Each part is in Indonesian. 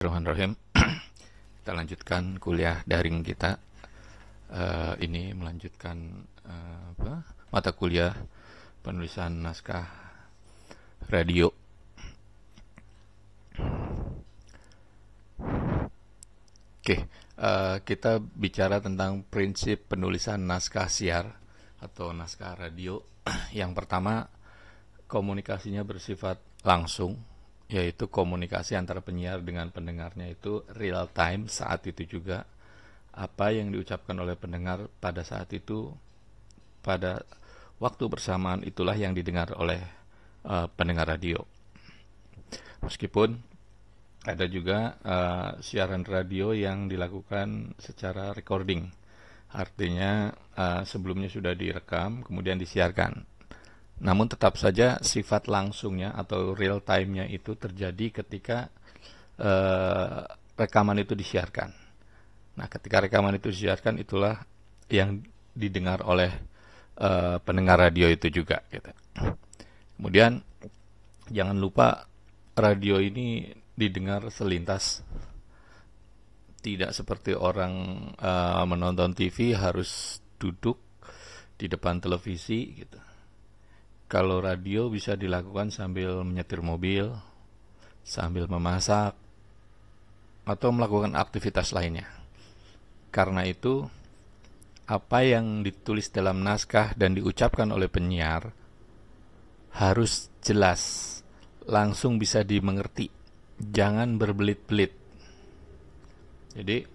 Bismillahirrahmanirrahim. Kita lanjutkan kuliah daring kita. Ini melanjutkan mata kuliah penulisan naskah radio. Oke, kita bicara tentang prinsip penulisan naskah siar atau naskah radio. Yang pertama, komunikasinya bersifat langsung, yaitu komunikasi antara penyiar dengan pendengarnya itu real time saat itu juga. Apa yang diucapkan oleh pendengar pada saat itu, pada waktu bersamaan itulah yang didengar oleh pendengar radio. Meskipun ada juga siaran radio yang dilakukan secara recording, artinya sebelumnya sudah direkam kemudian disiarkan. Namun tetap saja sifat langsungnya atau real time-nya itu terjadi ketika rekaman itu disiarkan. Nah, ketika rekaman itu disiarkan, itulah yang didengar oleh pendengar radio itu juga, gitu. Kemudian jangan lupa radio ini didengar selintas, tidak seperti orang menonton TV harus duduk di depan televisi, gitu. Kalau radio bisa dilakukan sambil menyetir mobil, sambil memasak, atau melakukan aktivitas lainnya. Karena itu, apa yang ditulis dalam naskah dan diucapkan oleh penyiar harus jelas, langsung bisa dimengerti. Jangan berbelit-belit. Jadi,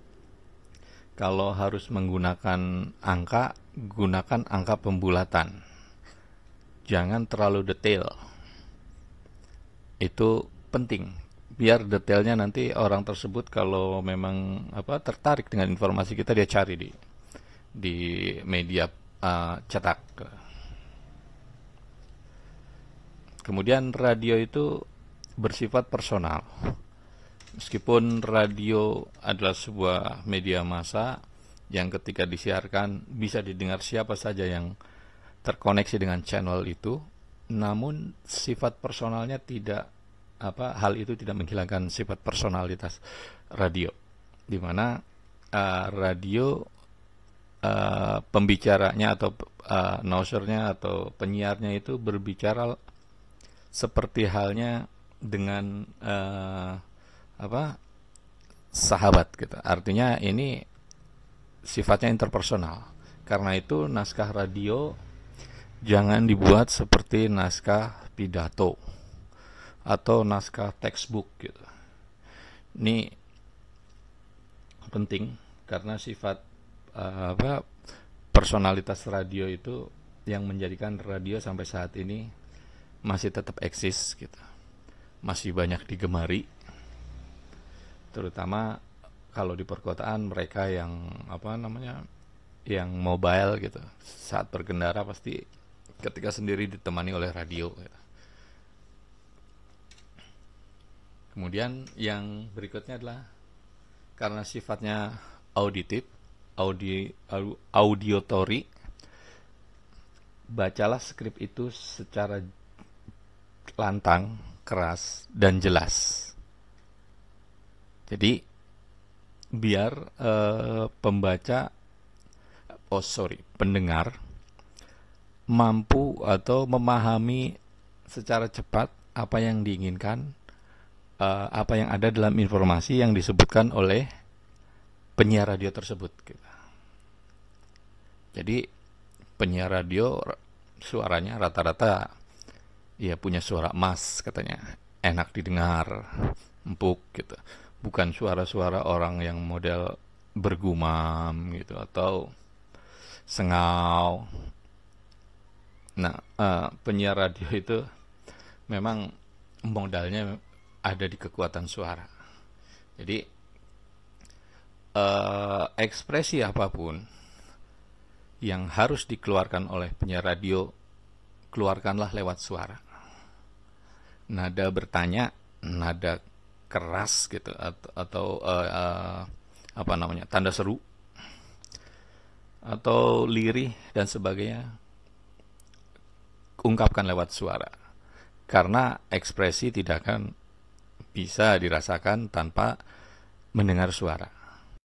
kalau harus menggunakan angka, gunakan angka pembulatan. Jangan terlalu detail. Itu penting. Biar detailnya nanti orang tersebut kalau memang tertarik dengan informasi kita, dia cari di media cetak. Kemudian radio itu bersifat personal. Meskipun radio adalah sebuah media massa yang ketika disiarkan bisa didengar siapa saja yang terkoneksi dengan channel itu, namun sifat personalnya tidak hal itu tidak menghilangkan sifat personalitas radio, di mana radio pembicaranya atau announcernya atau penyiarnya itu berbicara seperti halnya dengan sahabat, gitu. Artinya ini sifatnya interpersonal. Karena itu naskah radio jangan dibuat seperti naskah pidato atau naskah textbook, gitu. Ini penting karena sifat personalitas radio itu yang menjadikan radio sampai saat ini masih tetap eksis, gitu. Masih banyak digemari, terutama kalau di perkotaan mereka yang yang mobile, gitu. Saat berkendara pasti ketika sendiri ditemani oleh radio, gitu. Kemudian yang berikutnya adalah karena sifatnya auditif, auditory, bacalah skrip itu secara lantang, keras, dan jelas. Jadi biar pendengar mampu atau memahami secara cepat apa yang diinginkan, apa yang ada dalam informasi yang disebutkan oleh penyiar radio tersebut, gitu. Jadi penyiar radio suaranya rata-rata ya punya suara emas, katanya, enak didengar, empuk, gitu. Bukan suara-suara orang yang model bergumam, gitu, atau sengau. Nah, penyiar radio itu memang modalnya ada di kekuatan suara. Jadi ekspresi apapun yang harus dikeluarkan oleh penyiar radio, keluarkanlah lewat suara. Nada bertanya, nada keras, gitu, atau tanda seru atau lirih dan sebagainya, ungkapkan lewat suara. Karena ekspresi tidak akan bisa dirasakan tanpa mendengar suara.